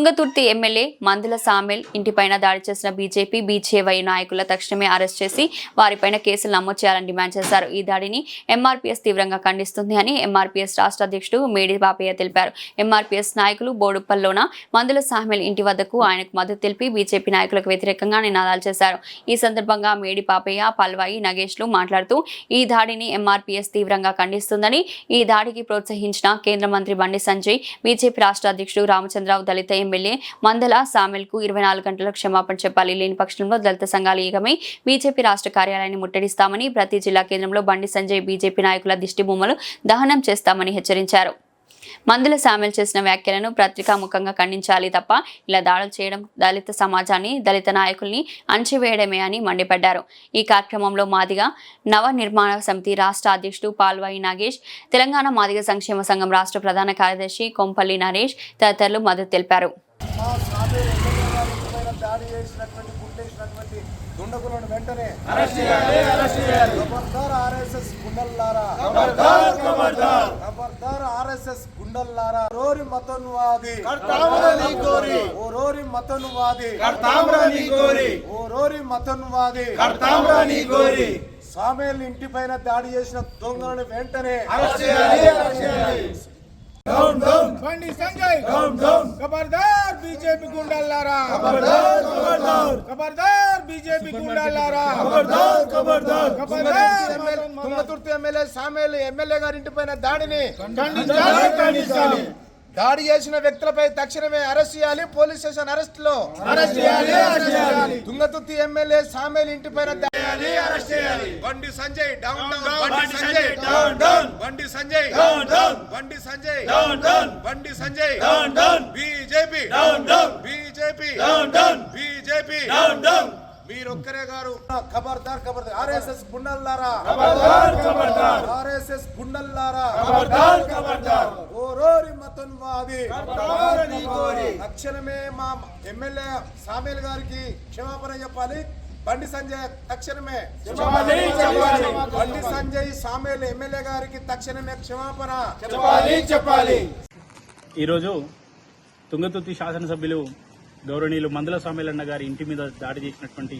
Thungathurthi MLA మందుల సామెల్ ఇంటిపైన దాడి చేసిన బీజేపీ బీజేవై నాయకుల తక్షణమే అరెస్ట్ చేసి వారిపైన కేసులు నమోదు చేయాలని డిమాండ్ చేశారు. ఈ దాడిని ఎంఆర్పీఎస్ తీవ్రంగా ఖండిస్తుంది అని ఎంఆర్పీఎస్ రాష్ట్ర అధ్యక్షుడు మేడి బాపయ్య తెలిపారు. ఎంఆర్పీఎస్ నాయకులు బోడుప్పల్లోన మందుల సామెల్ ఇంటి వద్దకు ఆయనకు మద్దతు తెలిపి బీజేపీ నాయకులకు వ్యతిరేకంగా నినాదాలు చేశారు. ఈ సందర్భంగా మేడి బాపయ్య, పల్వాయి నగేష్లు మాట్లాడుతూ ఈ దాడిని ఎంఆర్పీఎస్ తీవ్రంగా ఖండిస్తుందని, ఈ దాడికి ప్రోత్సహించిన కేంద్ర మంత్రి బండి సంజయ్, బీజేపీ రాష్ట్ర అధ్యక్షుడు రామచంద్రరావు దళిత ఎమ్మెల్యే మందల సామెల్కు 24 గంటల క్షమాపణ చెప్పాలి. లేని పక్షంలో దళిత సంఘాలు ఏకమై బీజేపీ రాష్ట్ర కార్యాలయాన్ని ముట్టడిస్తామని, ప్రతి జిల్లా కేంద్రంలో బండి సంజయ్ బీజేపీ నాయకుల దిష్టి బొమ్మలు దహనం చేస్తామని హెచ్చరించారు. మందుల సామెల్ చేసిన వ్యాఖ్యలను పత్రికాముఖంగా ఖండించాలి తప్ప ఇలా దాడులు చేయడం దళిత సమాజాన్ని, దళిత నాయకుల్ని అణచివేయడమే అని మండిపడ్డారు. ఈ కార్యక్రమంలో మాదిగ నవ నిర్మాణ సమితి రాష్ట్ర అధ్యక్షుడు పాల్వాయి నాగేష్, తెలంగాణ మాదిగ సంక్షేమ సంఘం రాష్ట్ర ప్రధాన కార్యదర్శి కొంపల్లి నరేష్ తదితరులు మద్దతు తెలిపారు. దుండగులను వెంటనే అరెస్ట్ చేయాలి. ఖబర్దార్ ఆర్ఎస్ఎస్ గుండల్లారా, ఖబర్దార్ ఆర్ఎస్ఎస్ గుండల్లారా. రోరి మతోన్వాది కర్తామ్రా నీ గోరి, ఓ రోరి మతోన్వాది కర్తామ్రా నీ గోరి, ఓ రోరి మతోన్వాది కర్తామ్రా నీ గోరి. సామేల్ ఇంటిపైన దాడి చేసిన దొంగలను వెంటనే అరెస్ట్ చేయాలి. Down down Bandi Sanjay, down down. ఖబర్దార్ బీజేపీ గుండాలారా, ఖబర్దార్ ఖబర్దార్. ఖబర్దార్ బీజేపీ గుండాలారా, ఖబర్దార్ ఖబర్దార్. ఖబర్దార్ తుంగతుర్తి ఎమ్మెల్యే సామేల్ ఎమ్మెల్యే గారి ఇంటిపైన దాడిని ఖండించాలి. దాడి చేసిన వ్యక్తులపై తక్షణమే అరెస్ట్ చేయాలి. పోలీస్ స్టేషన్ అరెస్ట్ లో అరెస్ట్ చేయాలి. తుంగతుర్తి ఎమ్మెల్యే సామేల్ ఇంటిపైన బండి Sanjay down down, Bandi Sanjay down down, Bandi Sanjay down down, Bandi Sanjay down down, Bandi Sanjay down down. BJP down down, BJP down down, BJP down down. మీరొక్కరే గారు ఖబర్దార్ ఖబర్దార్. ఆర్ఎస్ఎస్ గుండల్లారా, ఖబర్దార్ ఖబర్దార్. ఆర్ఎస్ఎస్ గుండల్లారా, ఖబర్దార్ ఖబర్దార్. ఓ రోరి మతోన్వాది ఖబర్దార్ నీ గోరి. తక్షణమే మా ఎమ్మెల్యే సామేల్ గారికి క్షమాపణ చెప్పాలి. బండి సంజయ్ తక్షణమే బండి సంజయ్ సామేల్ ఎమ్మెల్యే గారికి తక్షణమే క్షమాపణ చెప్పాలి. ఈరోజు తుంగతుర్తి శాసనసభ్యులు గౌరవనీయులు మందుల సామేలన్న గారి ఇంటి మీద దాడి చేసినటువంటి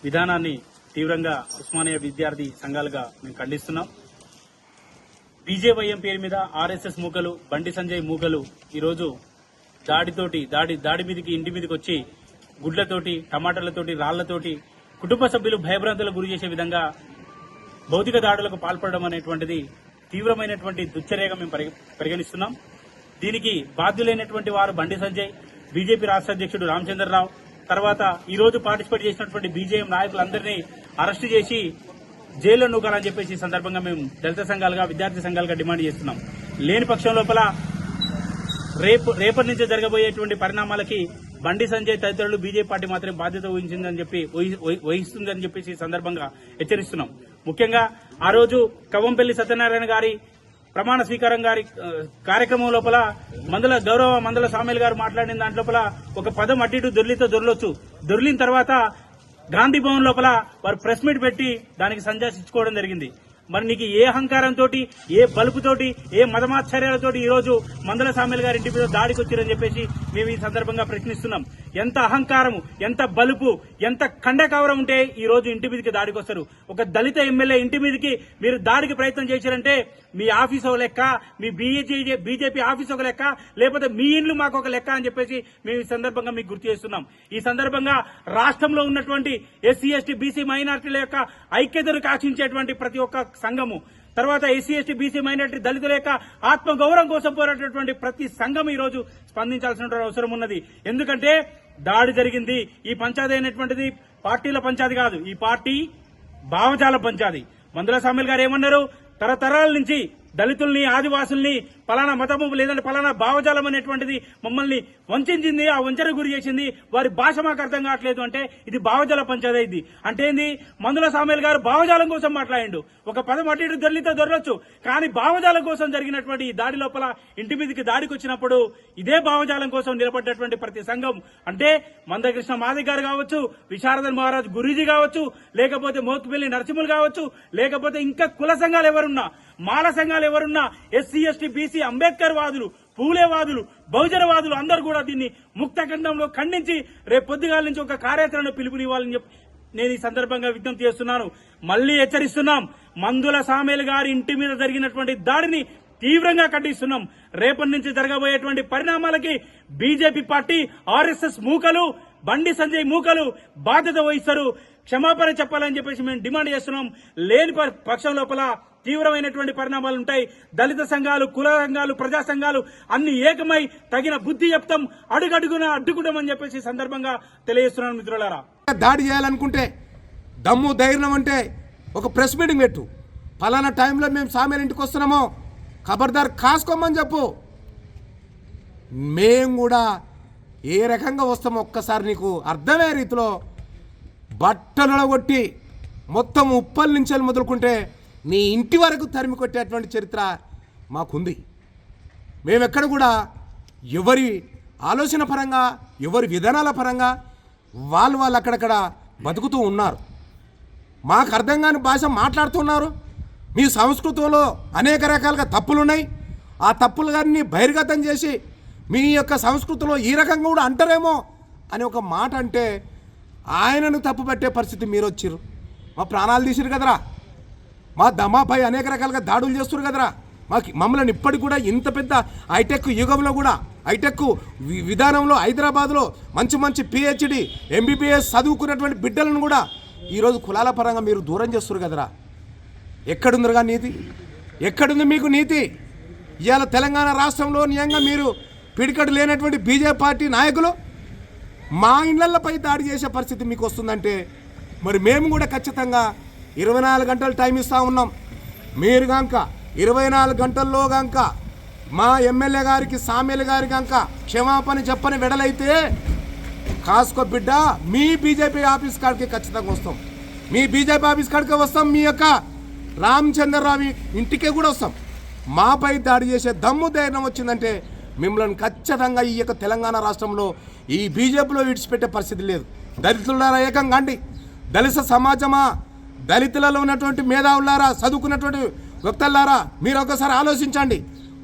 విధానాన్ని తీవ్రంగా ఉస్మానియా విద్యార్థి సంఘాలుగా మేము ఖండిస్తున్నాం. బీజేవైఎం పేరు మీద ఆర్ఎస్ఎస్ మూకలు, బండి సంజయ్ మూకలు ఈరోజు దాడి మీదకి ఇంటి మీదకి వచ్చి గుడ్లతోటి, టమాటాలతోటి, రాళ్లతోటి కుటుంబ సభ్యులు భయభ్రాంతులకు గురి చేసే విధంగా భౌతిక దాడులకు పాల్పడడం అనేటువంటిది తీవ్రమైనటువంటి దుశ్చర్యగా మేము పరిగణిస్తున్నాం. దీనికి బాధ్యులైనటువంటి వారు బండి సంజయ్, బీజేపీ రాష్ట్ర అధ్యక్షుడు రామచంద్రరావు, తర్వాత ఈ రోజు పార్టిసిపేట్ చేసినటువంటి బీజేఎం నాయకులందరినీ అరెస్టు చేసి జైల్లో నూకాలని చెప్పేసి సందర్భంగా మేము దళిత సంఘాలుగా, విద్యార్థి సంఘాలుగా డిమాండ్ చేస్తున్నాం. లేని పక్షం లోపల రేపటి నుంచి జరగబోయేటువంటి పరిణామాలకి బండి సంజయ్ తదితరులు బీజేపీ పార్టీ మాత్రమే బాధ్యత వహిస్తుందని చెప్పేసి సందర్భంగా హెచ్చరిస్తున్నాం. ముఖ్యంగా ఆ రోజు కవ్వంపల్లి సత్యనారాయణ గారి ప్రమాణ స్వీకారం గారి కార్యక్రమం లోపల గౌరవ మందుల సామేల్ గారు మాట్లాడిన దాంట్ లోపల ఒక పదం అటు ఇటు దొర్లిన తర్వాత గాంధీ భవన్ లోపల వారు ప్రెస్ మీట్ పెట్టి దానికి సంజాసించుకోవడం జరిగింది. మరి నీకు ఏ అహంకారంతో, ఏ బలుపుతోటి, ఏ మతమాశ్చర్యాలతో ఈ రోజు మందుల సామేల్ గారి ఇంటి మీద దాడికి వచ్చారని చెప్పేసి మేము ఈ సందర్భంగా ప్రశ్నిస్తున్నాం. ఎంత అహంకారము, ఎంత బలుపు, ఎంత కండకవరం ఉంటే ఈ రోజు ఇంటి మీదకి దాడికి వస్తారు? ఒక దళిత ఎమ్మెల్యే ఇంటి మీదకి మీరు దాడికి ప్రయత్నం చేశారంటే మీ ఆఫీస్ ఒక లెక్క, మీ బీజేపీ ఆఫీస్ ఒక లెక్క, లేకపోతే మీ ఇండ్లు మాకు ఒక లెక్క అని చెప్పేసి మేము ఈ సందర్భంగా మీకు గుర్తు చేస్తున్నాం. ఈ సందర్భంగా రాష్ట్రంలో ఉన్నటువంటి ఎస్సీ, ఎస్టీ, బీసీ మైనారిటీల యొక్క ఐక్యతను కాక్షించేటువంటి ప్రతి ఒక్క సంఘము, తర్వాత ఎస్సీ, ఎస్టీ, బీసీ మైనారిటీ దళితుల యొక్క ఆత్మగౌరవం కోసం పోరాటటువంటి ప్రతి సంఘం ఈ రోజు స్పందించాల్సిన అవసరం ఉన్నది. ఎందుకంటే దాడి జరిగింది. ఈ పంచాయతీ అయినటువంటిది పార్టీల పంచాయతీ కాదు, ఈ పార్టీ భావజాల పంచాయతీ. మందుల సామేల్ గారు ఏమన్నారు? తరతరాల నుంచి దళితుల్ని, ఆదివాసుల్ని పలానా మతము లేదంటే పలానా భావజాలం అనేటువంటిది మమ్మల్ని వంచింది, ఆ వంచన గురి చేసింది, వారి భాష మాకు అర్థం కావట్లేదు అంటే ఇది భావజాల పంచాయతీ ఇది. అంటే ఏంది? మందుల సామేల్ గారు భావజాలం కోసం మాట్లాడిండు. ఒక పదం అటు ఇటు దొరలొచ్చు, కానీ భావజాలం కోసం జరిగినటువంటి ఈ దాడి లోపల ఇంటి మీదకి దాడికి వచ్చినప్పుడు ఇదే భావజాలం కోసం నిలబడ్డటువంటి ప్రతి సంఘం, అంటే మందకృష్ణ మాది గారు కావచ్చు, విశారదన్ మహారాజ్ గురూజీ కావచ్చు, లేకపోతే మోత్కుపల్లి నరసింహులు కావచ్చు, లేకపోతే ఇంకా కుల సంఘాలు ఎవరున్నా, మాల సంఘాలు ఎవరున్నా, ఎస్సీ, ఎస్టీ, బీసీ, అంబేద్కర్ వాదులు, పూలేవాదులు బహుజనవాదులు అందరూ కూడా దీన్ని ముక్తఖండంలో ఖండించి రేపు పొద్దుగాల నుంచి ఒక కార్యాచరణ పిలుపునివ్వాలని చెప్పి నేను ఈ సందర్భంగా విజ్ఞప్తి చేస్తున్నాను. మళ్లీ హెచ్చరిస్తున్నాం, మందుల సామేలు గారి ఇంటి మీద జరిగినటువంటి దాడిని తీవ్రంగా ఖండిస్తున్నాం. రేపటి నుంచి జరగబోయేటువంటి పరిణామాలకి బీజేపీ పార్టీ, ఆర్ఎస్ఎస్ మూకలు, బండి సంజయ్ మూకలు బాధ్యత వహిస్తారు. క్షమాపణ చెప్పాలని చెప్పేసి మేము డిమాండ్ చేస్తున్నాం. లేని పక్షం లోపల తీవ్రమైనటువంటి పరిణామాలు ఉంటాయి. దళిత సంఘాలు, కుల సంఘాలు, ప్రజా సంఘాలు అన్ని ఏకమై తగిన బుద్ధి చెప్తాం, అడుగడుగున అడ్డుకుంటామని చెప్పేసి సందర్భంగా తెలియజేస్తున్నాను. మిత్రులారా, దాడి చేయాలనుకుంటే దమ్ము ధైర్యం అంటే ఒక ప్రెస్ మీటింగ్ పెట్టు, పలానా టైంలో మేము సామేల ఇంటికి వస్తున్నామో ఖబర్దార్ కాసుకోమని చెప్పు. మేము కూడా ఏ రకంగా వస్తామో ఒక్కసారి నీకు అర్థమయ్యే రీతిలో బట్టలు కొట్టి మొత్తం ఉప్పల్ నుంచి మొదలుకుంటే నీ ఇంటి వరకు తరిమి కొట్టేటువంటి చరిత్ర మాకుంది. మేమెక్కడ కూడా ఎవరి ఆలోచన పరంగా, ఎవరి విధానాల పరంగా వాళ్ళు అక్కడక్కడ బతుకుతూ ఉన్నారు. మాకు అర్థం కాని భాష మాట్లాడుతున్నారు. మీ సంస్కృతంలో అనేక రకాలుగా తప్పులున్నాయి. ఆ తప్పులుగాన్ని బహిర్గతం చేసి మీ యొక్క సంస్కృతిలో ఈ రకంగా కూడా అంటారేమో అని ఒక మాట అంటే ఆయనను తప్పుపట్టే పరిస్థితి మీరు వచ్చిర్రు. మా ప్రాణాలు తీసిరు కదరా, మా దమాపై అనేక రకాలుగా దాడులు చేస్తున్నారు కదరా. మమ్మల్ని ఇప్పటికి కూడా ఇంత పెద్ద హైటెక్ యుగంలో కూడా, హైటెక్ విధానంలో హైదరాబాద్లో మంచి మంచి పిహెచ్డి, ఎంబీబీఎస్ చదువుకున్నటువంటి బిడ్డలను కూడా ఈరోజు కులాల పరంగా మీరు దూరం చేస్తున్నారు కదరా. ఎక్కడుందిగా నీతి? ఎక్కడుంది మీకు నీతి? ఇవాళ తెలంగాణ రాష్ట్రంలో నిజంగా మీరు పిడికడు లేనటువంటి బీజేపీ పార్టీ నాయకులు మా ఇళ్లపై దాడి చేసే పరిస్థితి మీకు వస్తుందంటే మరి మేము కూడా ఖచ్చితంగా 24 గంటలు టైం ఇస్తూ ఉన్నాం. మీరు కనుక 24 గంటల్లో కనుక మా ఎమ్మెల్యే గారికి, సామేలు గారి కనుక క్షమాపణ చెప్పని వెడలైతే కాసుకో బిడ్డ, మీ బీజేపీ ఆఫీస్ కాడికి ఖచ్చితంగా వస్తాం. మీ బీజేపీ ఆఫీస్ కాడికి వస్తాం. మీ యొక్క రామచంద్రరావు ఇంటికే కూడా వస్తాం. మాపై దాడి చేసే దమ్ము ధైర్యం వచ్చిందంటే మిమ్మల్ని ఖచ్చితంగా ఈ యొక్క తెలంగాణ రాష్ట్రంలో ఈ బీజేపీలో విడిచిపెట్టే పరిస్థితి లేదు. దళితులారా ఏకంగా అండి, దళిత సమాజమా, దళితులలో ఉన్నటువంటి మేధావులారా, చదువుకున్నటువంటి వ్యక్తులారా, మీరు ఒకసారి ఆలోచించండి.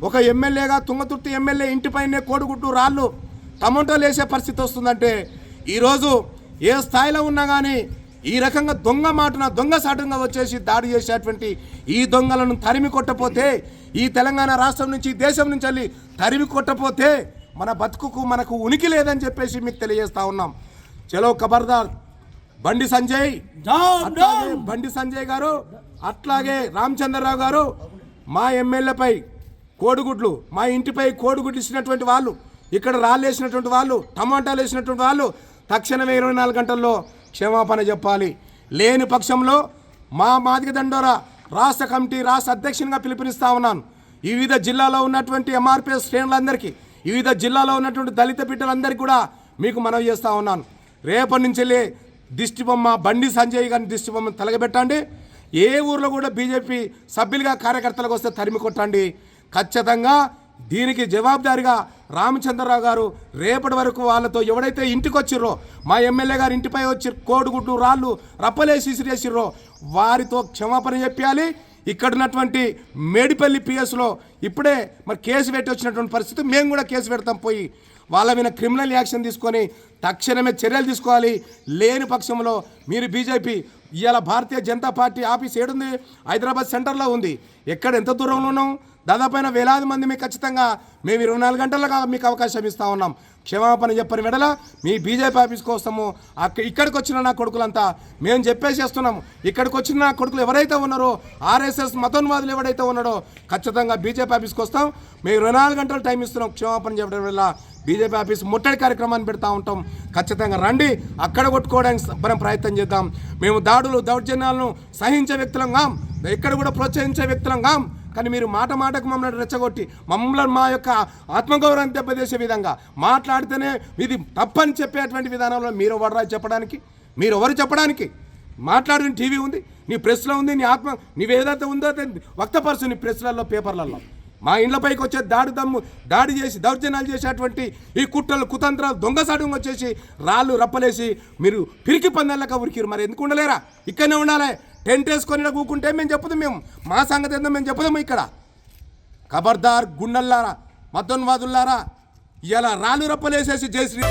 ఒక ఎమ్మెల్యేగా తుంగతుర్తి ఎమ్మెల్యే ఇంటిపైనే కోడిగుడ్డు రాళ్ళు టమాటోలు వేసే పరిస్థితి వస్తుందంటే ఈరోజు ఏ స్థాయిలో ఉన్నా కానీ ఈ రకంగా దొంగ మాటన దొంగ సాటుగా వచ్చేసి దాడి చేసేటువంటి ఈ దొంగలను తరిమి కొట్టపోతే, ఈ తెలంగాణ రాష్ట్రం నుంచి, దేశం నుంచి వెళ్ళి తరిమి కొట్టపోతే మన బతుకుకు మనకు ఉనికి లేదని చెప్పేసి మీకు తెలియజేస్తా ఉన్నాం. చలో ఖబర్దార్ బండి సంజయ్, బండి సంజయ్ గారు, అట్లాగే రామచంద్రరావు గారు, మా ఎమ్మెల్యేపై కోడిగుడ్లు, మా ఇంటిపై కోడిగుడ్లు ఇచ్చినటువంటి వాళ్ళు, ఇక్కడ రాళ్ళు వేసినటువంటి వాళ్ళు, టమాటాలు వేసినటువంటి వాళ్ళు తక్షణమే 24 గంటల్లో క్షమాపణ చెప్పాలి. లేని పక్షంలో మా మాదిగ దండోరా రాష్ట్ర కమిటీ, రాష్ట్ర అధ్యక్షునిగా పిలుపునిస్తా ఉన్నాను. వివిధ జిల్లాలో ఉన్నటువంటి ఎంఆర్పీఎస్ శ్రేణులందరికీ, వివిధ జిల్లాలో ఉన్నటువంటి దళిత బిడ్డలందరికీ కూడా మీకు మనవి చేస్తూ ఉన్నాను. రేపటి నుంచి దిష్టిబొమ్మ బండి సంజయ్ గారిని దిష్టిబొమ్మను తలగబెట్టండి. ఏ ఊర్లో కూడా బీజేపీ సభ్యులుగా కార్యకర్తలకు వస్తే తరిమి కొట్టండి. ఖచ్చితంగా దీనికి జవాబుదారిగా రామచంద్రరావు గారు రేపటి వరకు వాళ్ళతో ఎవడైతే ఇంటికి వచ్చిర్రో, మా ఎమ్మెల్యే గారు ఇంటిపై వచ్చి కోడిగుడ్డు రాళ్ళు రప్పలేసి విసిరేసిర్రో వారితో క్షమాపణ చెప్పాలి. ఇక్కడ ఉన్నటువంటి మేడిపల్లి పిఎస్లో ఇప్పుడే మరి కేసు పెట్టి వచ్చినటువంటి పరిస్థితి, మేము కూడా కేసు పెడతాం. పోయి వాళ్ళ మీద క్రిమినల్ యాక్షన్ తీసుకొని తక్షణమే చర్యలు తీసుకోవాలి. లేని పక్షంలో మీరు బీజేపీ ఇవాళ భారతీయ జనతా పార్టీ ఆఫీస్ ఏడుంది? హైదరాబాద్ సెంటర్లో ఉంది. ఎక్కడ ఎంత దూరంలో ఉన్నాం? దాదాపైన వేలాది మంది మీకు ఖచ్చితంగా మేము 24 గంటలుగా మీకు అవకాశం ఇస్తూ ఉన్నాం. క్షమాపణ చెప్పని వెడల మీ బీజేపీ ఆఫీస్కి వస్తాము. ఇక్కడికి వచ్చిన నా కొడుకులంతా మేము చెప్పేసేస్తున్నాము. ఇక్కడికి వచ్చిన నా కొడుకులు ఎవరైతే ఉన్నారో, ఆర్ఎస్ఎస్ మతోన్వాదులు ఎవరైతే ఉన్నాడో ఖచ్చితంగా బీజేపీ ఆఫీస్కి వస్తాం. మేము 24 గంటలు టైం ఇస్తున్నాం. క్షమాపణ చెప్పడం వల్ల బీజేపీ ఆఫీస్ ముట్టడి కార్యక్రమాన్ని పెడతా ఉంటాం. ఖచ్చితంగా రండి, అక్కడ కొట్టుకోవడానికి మనం ప్రయత్నం చేద్దాం. మేము దాడులు, దౌర్జన్యాలను సహించే వ్యక్తులం కాం, ఎక్కడ కూడా ప్రోత్సహించే వ్యక్తులం కాం. కానీ మీరు మాట మాటకు మమ్మల్ని రెచ్చగొట్టి మమ్మల్ని మా యొక్క ఆత్మగౌరవాన్ని దెబ్బతీసే విధంగా మాట్లాడితేనే ఇది తప్పని చెప్పేటువంటి విధానంలో మీరు ఎవరు చెప్పడానికి? మీరు ఎవరు చెప్పడానికి? మాట్లాడిన టీవీ ఉంది, నీ ప్రెస్లో ఉంది, నీ ఆత్మ నీవేదైతే ఉందో వ్యక్తపరుచు నీ ప్రెస్లలో, పేపర్లలో. మా ఇండ్లపైకి వచ్చే దాడి చేసి దౌర్జన్యాలు చేసేటువంటి ఈ కుట్రలు, కుతంత్రాలు, దొంగసాటుగా వచ్చేసి రాళ్ళు రప్పలేసి మీరు పిరికి పందాలక ఉరికిరు. మరి ఎందుకు ఉండలేరా? ఇక్కడనే ఉండాలి. టెంట్ వేసుకొని కూకుంటే మేము చెప్పుదాం. మేము మా సంగతి ఏందో మేము చెప్పుదాము. ఇక్కడ ఖబర్దార్ గుండెల్లారా, మతోన్వాదులారా ఇలా రాళ్ళు రప్పలేసేసి జయశ్రీ